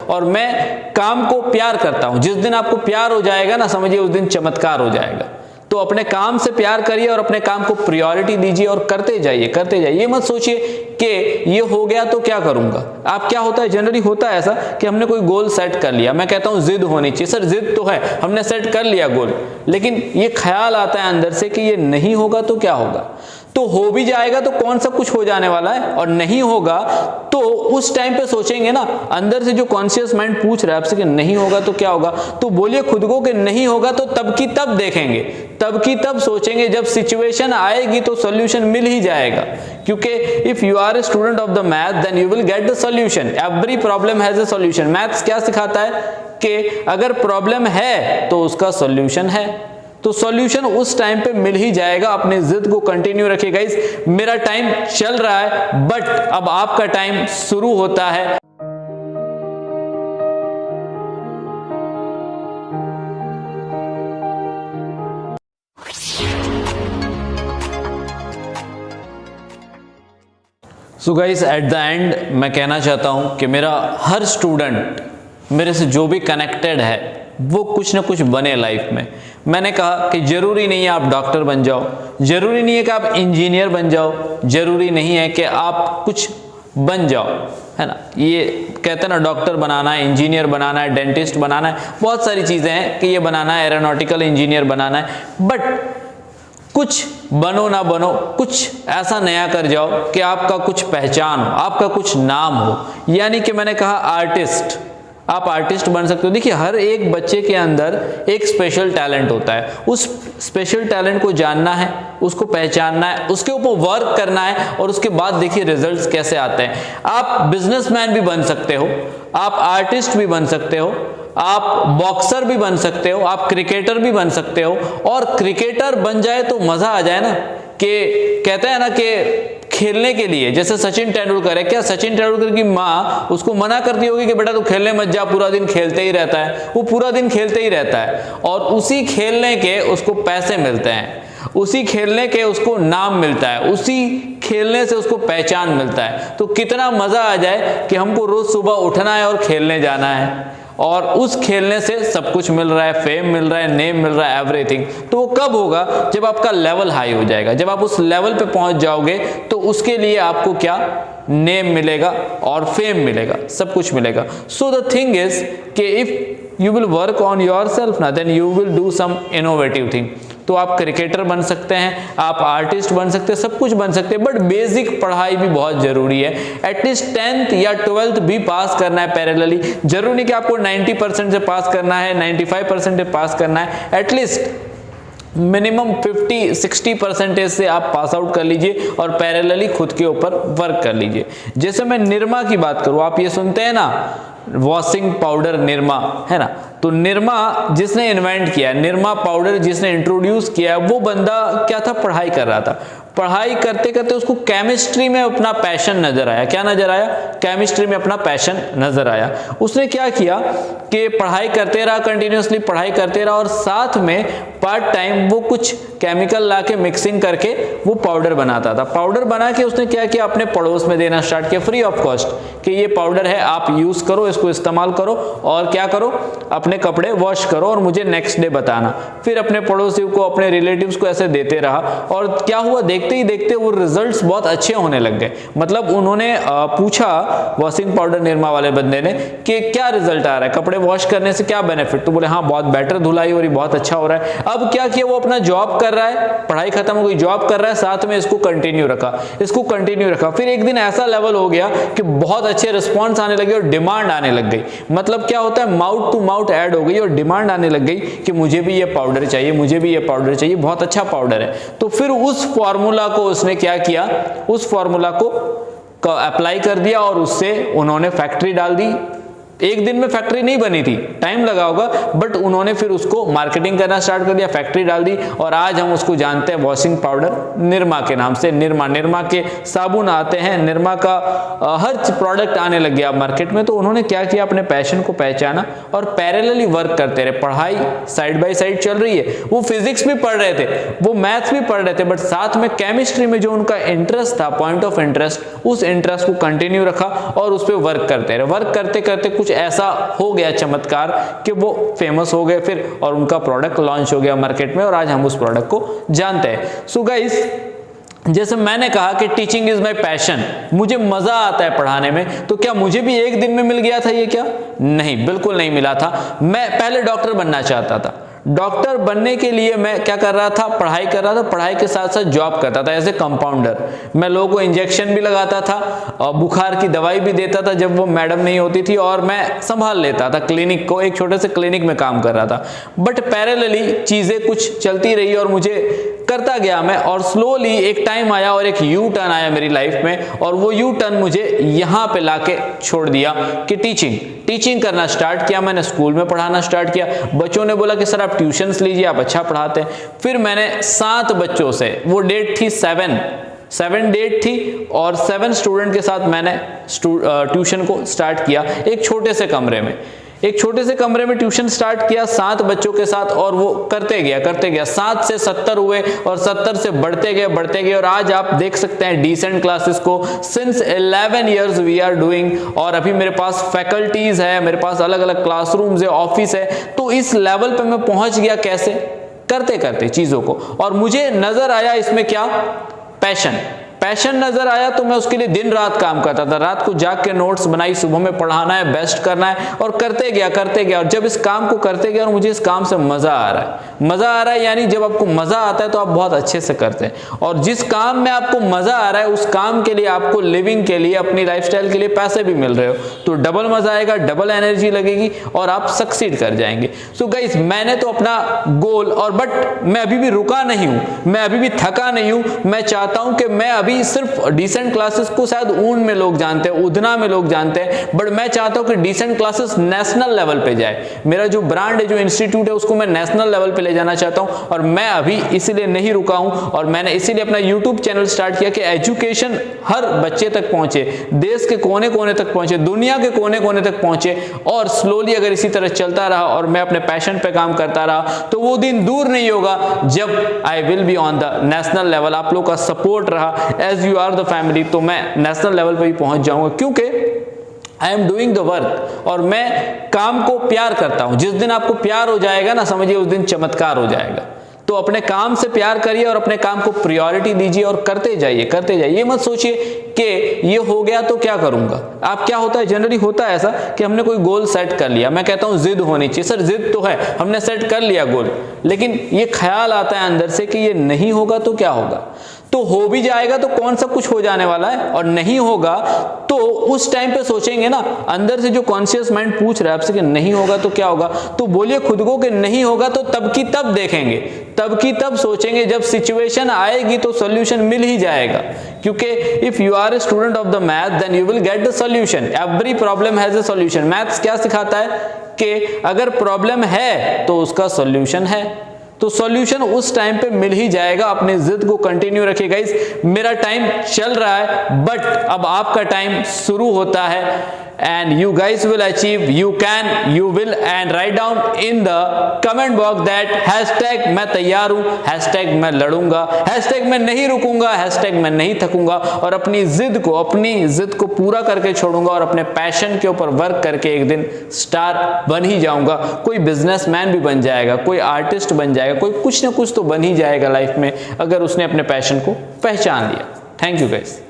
और मैं काम को प्यार करता हूं। जिस दिन आपको प्यार हो जाएगा ना, समझिए उस दिन चमत्कार हो जाएगा। तो अपने काम से प्यार करिए और अपने काम को प्रायोरिटी दीजिए और करते जाइए, करते जाइए। ये मत सोचिए कि ये हो गया तो क्या करूंगा। आप क्या होता है, जनरली होता है ऐसा कि हमने कोई गोल सेट कर लिया, मैं कहता हूं जिद होनी चाहिए। सर जिद तो है, हमने सेट कर लिया गोल, लेकिन ये ख्याल आता है अंदर से कि ये नहीं होगा तो क्या होगा। तो हो भी जाएगा तो कौन सा कुछ हो जाने वाला है, और नहीं होगा तो उस टाइम पे सोचेंगे ना, अंदर से जो कॉन्शियस माइंड पूछ रहा है आपसे कि नहीं होगा तो क्या होगा, तो बोलिए खुद को कि नहीं होगा तो तब की तब देखेंगे, तब की तब सोचेंगे। जब सिचुएशन आएगी तो सॉल्यूशन मिल ही जाएगा, क्योंकि if you are a student of the math then you will get the solution. Every problem has a solution. Maths क्या सिखाता है कि अगर प्रॉब्लम है तो उसका सॉल्यूशन है, तो सॉल्यूशन उस टाइम पे मिल ही जाएगा। अपनी जिद को कंटिन्यू रखिए गाइस। मेरा टाइम चल रहा है बट अब आपका टाइम शुरू होता है। So guys at the end मैं कहना चाहता हूं कि मेरा हर स्टूडेंट मेरे से जो भी कनेक्टेड है वो कुछ ना कुछ बने लाइफ में। मैंने कहा कि जरूरी नहीं है आप डॉक्टर बन जाओ, जरूरी नहीं है कि आप इंजीनियर बन जाओ, जरूरी नहीं है कि आप कुछ बन जाओ, है ना। ये कहते हैं ना, डॉक्टर बनाना है, इंजीनियर बनाना है, डेंटिस्ट बनाना है, बहुत सारी चीजें हैं कि ये बनाना है, एरोनॉटिकल इंजीनियर बनाना है। बट कुछ बनो ना बनो, कुछ ऐसा नया कर जाओ कि आपका कुछ पहचान हो, आपका कुछ नाम हो। यानी कि मैंने कहा आर्टिस्ट, आप आर्टिस्ट बन सकते हो। देखिए हर एक बच्चे के अंदर एक स्पेशल टैलेंट होता है, उस स्पेशल टैलेंट को जानना है, उसको पहचानना है, उसके ऊपर वर्क करना है, और उसके बाद देखिए रिजल्ट्स कैसे आते हैं। आप बिजनेसमैन भी बन सकते हो, आप आर्टिस्ट भी बन सकते हो, आप बॉक्सर भी बन सकते हो, आप क्रिकेटर भी बन सकते हो। और क्रिकेटर बन जाए तो मजा आ जाए ना, कि कहते हैं ना कि खेलने के लिए, जैसे सचिन तेंदुलकर है, क्या सचिन तेंदुलकर की माँ उसको मना करती होगी कि बेटा तू खेलने मत जा, पूरा दिन खेलते ही रहता है। वो पूरा दिन खेलते ही रहता है और उसी खेलने के उसको पैसे मिलते हैं, उसी खेलने के उसको नाम मिलता है, उसी खेलने से उसको पहचान मिलता है। तो कितना मजा आ जाए कि हमको रोज सुबह उठना है और खेलने जाना है, और उस खेलने से सब कुछ मिल रहा है, फेम मिल रहा है, नेम मिल रहा है, एवरीथिंग। तो वो कब होगा, जब आपका लेवल हाई हो जाएगा, जब आप उस लेवल पे पहुंच जाओगे तो उसके लिए आपको क्या नेम मिलेगा और फेम मिलेगा, सब कुछ मिलेगा। सो द थिंग इज कि if you will work on your self ना, then you will do some innovative thing. तो आप क्रिकेटर बन सकते हैं, आप आर्टिस्ट बन सकते हैं, सब कुछ बन सकते हैं, बट बेसिक पढ़ाई भी बहुत जरूरी है। एटलीस्ट 10th या 12th भी पास करना है पैरेलली। जरूरी नहीं कि आपको 90% से पास करना है, 95% से पास करना है, एटलीस्ट मिनिमम 50-60% से आप पास आउट कर लीजिए और पैरेलली खुद के ऊपर वर्क कर लीजिए। जैसे मैं निरमा की बात करूं, आप ये सुनते हैं ना वॉशिंग पाउडर निरमा, है ना। तो निरमा जिसने इन्वेंट किया, निरमा पाउडर जिसने इंट्रोड्यूस किया, वो बंदा क्या था, पढ़ाई कर रहा था। पढ़ाई करते करते उसको केमिस्ट्री में अपना पैशन नजर आया। क्या नजर आया, केमिस्ट्री में अपना पैशन नजर आया। उसने क्या किया कि पढ़ाई करते रहा, कंटिन्यूअसली पढ़ाई करते रहा, और साथ में पार्ट टाइम वो कुछ केमिकल लाके मिक्सिंग करके वो पाउडर बनाता था। पाउडर बना के उसने क्या किया, अपने पड़ोस में देना स्टार्ट किया फ्री ऑफ कॉस्ट, कि ये पाउडर है, आप यूज करो, इसको इस्तेमाल करो, और क्या करो, अपने कपड़े वॉश करो और मुझे नेक्स्ट डे बताना। फिर अपने पड़ोसियों को, अपने रिलेटिव्स को ऐसे देते रहा, और क्या हुआ, देखते ही देखते वो रिजल्ट्स बहुत अच्छे होने लग गए। मतलब उन्होंने पूछा वॉशिंग पाउडर निरमा वाले बंदे ने कि क्या रिजल्ट आ रहा है, कपड़े वॉश करने से क्या बेनिफिट, तो बोले हाँ बहुत बेटर धुलाई हो रही, बहुत अच्छा हो रहा है। अब क्या किया, वो अपना जॉब कर रहा है, पढ़ाई खत्म हो गई, जॉब कर रहा है, साथ में इसको कंटिन्यू रखा, इसको कंटिन्यू रखा। फिर एक दिन ऐसा लेवल हो गया कि बहुत अच्छे रिस्पॉन्स आने लगे और डिमांड आने लग गई। मतलब क्या होता है, माउथ टू माउथ ऐड हो गई और डिमांड आने लग गई कि मुझे भी ये पाउडर चाहिए, मुझे भी ये पाउडर चाहिए, बहुत अच्छा पाउडर है। तो फिर उस फॉर्मूला को उसने क्या किया, उस फॉर्मूला को अप्लाई कर दिया और उससे उन्होंने फैक्ट्री डाल दी। एक दिन में फैक्ट्री नहीं बनी थी, टाइम लगा होगा, बट उन्होंने फिर उसको मार्केटिंग करना स्टार्ट कर दिया, फैक्ट्री डाल दी, और आज हम उसको जानते हैं वॉशिंग पाउडर निरमा के नाम से। निरमा के साबुन आते हैं, निरमा का हर प्रोडक्ट आने लग गया मार्केट में। तो उन्होंने क्या किया, अपने पैशन को पहचाना और पैरेलली वर्क करते रहे। पढ़ाई साइड बाय साइड चल रही है, वो फिजिक्स भी पढ़ रहे थे, वो मैथ्स भी पढ़ रहे थे, बट साथ में केमिस्ट्री में जो उनका इंटरेस्ट था, पॉइंट ऑफ इंटरेस्ट, उस इंटरेस्ट को कंटिन्यू रखा और उस पर वर्क करते रहे। वर्क करते करते कुछ कुछ ऐसा हो गया चमत्कार कि वो फेमस हो गए फिर, और उनका प्रोडक्ट लॉन्च हो गया मार्केट में और आज हम उस प्रोडक्ट को जानते हैं। सो गाइस, जैसे मैंने कहा कि टीचिंग इज माय पैशन, मुझे मजा आता है पढ़ाने में, तो क्या मुझे भी एक दिन में मिल गया था ये? क्या नहीं, बिल्कुल नहीं मिला था। मैं पहले डॉक्टर बनना चाहता था। डॉक्टर बनने के लिए मैं क्या कर रहा था? पढ़ाई कर रहा था, पढ़ाई के साथ साथ जॉब करता था एज ए कंपाउंडर। मैं लोगों को इंजेक्शन भी लगाता था और बुखार की दवाई भी देता था जब वो मैडम नहीं होती थी, और मैं संभाल लेता था क्लिनिक को, एक छोटे से क्लिनिक में काम कर रहा था। बट पैरेलली चीजें कुछ चलती रही और मुझे करता गया मैं, और स्लोली एक टाइम आया और एक यू टर्न आया मेरी लाइफ में, और वो यू टर्न मुझे यहाँ पे लाके छोड़ दिया कि टीचिंग करना स्टार्ट किया। मैंने स्कूल में पढ़ाना स्टार्ट किया। बच्चों ने बोला कि सर आप ट्यूशन्स लीजिए, आप अच्छा पढ़ाते हैं। फिर मैंने 7 बच्चों से, वो डेट थी 7 डेट थी, और 7 स्टूडेंट के साथ मैंने ट्यूशन को स्टार्ट किया। एक छोटे से कमरे में ट्यूशन स्टार्ट किया 7 बच्चों के साथ, और वो करते गया 7 से 70 हुए, और 70 से बढ़ते गए, और आज आप देख सकते हैं डिसेंट क्लासेस को since 11 years we are doing. और अभी मेरे पास फैकल्टीज है, मेरे पास अलग अलग क्लासरूम्स है, ऑफिस है। तो इस लेवल पे मैं पहुंच गया कैसे? करते चीजों को। और मुझे नजर आया इसमें क्या? पैशन नजर आया, तो मैं उसके लिए दिन रात काम करता था। रात को जाग के नोट्स बनाई, सुबह में पढ़ाना है, बेस्ट करना है, और करते गया। और जब इस काम को करते गया और मुझे इस काम से मजा आ रहा है, यानी जब आपको मजा आता है तो आप बहुत अच्छे से करते हैं। और जिस काम में आपको मजा आ रहा है उस काम के लिए आपको लिविंग के लिए, अपनी लाइफस्टाइल के लिए पैसे भी मिल रहे हो, तो डबल मजा आएगा, डबल एनर्जी लगेगी और आप सक्सीड कर जाएंगे। सो गाइस, मैंने तो अपना गोल, और बट मैं अभी भी रुका नहीं हूं, मैं अभी भी थका नहीं हूं। मैं चाहता हूं कि मैं अभी सिर्फ डिसेंट क्लासेस को शायद ऊन में लोग जानते हैं, उधना में लोग जानते हैं, बट मैं चाहता हूं कि डिसेंट क्लासेस नेशनल लेवल पे जाए। मेरा जो ब्रांड है, जो इंस्टीट्यूट है, उसको मैं नेशनल लेवल पे ले जाना चाहता हूं। और मैं अभी इसीलिए नहीं रुका हूं, और मैंने इसीलिए अपना यूट्यूब चैनल स्टार्ट किया कि एजुकेशन हर बच्चे तक पहुंचे, देश के कोने कोने तक पहुंचे, दुनिया के कोने कोने तक पहुंचे। और स्लोली अगर इसी तरह चलता रहा और मैं अपने पैशन पे काम करता रहा, तो वो दिन दूर नहीं होगा जब I will be on the national level. आप लोग का सपोर्ट रहा, as you are the family, तो मैं नेशनल लेवल पे भी पहुंच जाऊंगा, क्योंकि I am doing the work, और मैं काम को प्यार करता हूं। जिस दिन आपको प्यार हो जाएगा ना, समझिए उस दिन चमत्कार हो जाएगा। तो अपने काम से प्यार करिए और अपने काम को प्रायोरिटी दीजिए और करते जाइए। ये मत सोचिए कि ये हो गया तो क्या करूंगा। आप क्या होता है, जनरली होता है ऐसा कि हमने कोई गोल सेट कर लिया। मैं कहता हूं जिद होनी चाहिए। सर जिद तो है, हमने सेट कर लिया गोल, लेकिन ये ख्याल आता है अंदर से कि ये नहीं होगा तो क्या होगा। तो हो भी जाएगा तो कौन सा कुछ हो जाने वाला है, और नहीं होगा तो उस टाइम पे सोचेंगे ना, अंदर से जो कॉन्शियस माइंड पूछ रहा है आपसे कि नहीं होगा तो क्या होगा, तो बोलिए खुद को कि नहीं होगा तो तब की तब देखेंगे, तब की तब सोचेंगे। जब सिचुएशन आएगी तो सॉल्यूशन मिल ही जाएगा, क्योंकि if you are a student of the math then you will get the solution. Every problem has a solution. Maths क्या सिखाता है कि अगर प्रॉब्लम है तो उसका सॉल्यूशन है, तो सॉल्यूशन उस टाइम पे मिल ही जाएगा। अपनी जिद को कंटिन्यू रखिए गाइस। मेरा टाइम चल रहा है, बट अब आपका टाइम शुरू होता है, and you guys will achieve, you will, and write down in the comment box that hashtag मैं तैयार हूं, hashtag मैं लड़ूंगा, hashtag मैं नहीं रुकूंगा, hashtag मैं नहीं थकूंगा, और अपनी जिद को पूरा करके छोड़ूंगा और अपने पैशन के ऊपर वर्क करके एक दिन स्टार बन ही जाऊंगा। कोई बिजनेसमैन भी बन जाएगा, कोई आर्टिस्ट बन जाएगा, कोई कुछ ना कुछ तो बन ही जाएगा लाइफ में, अगर उसने अपने पैशन को पहचान लिया। Thank you guys.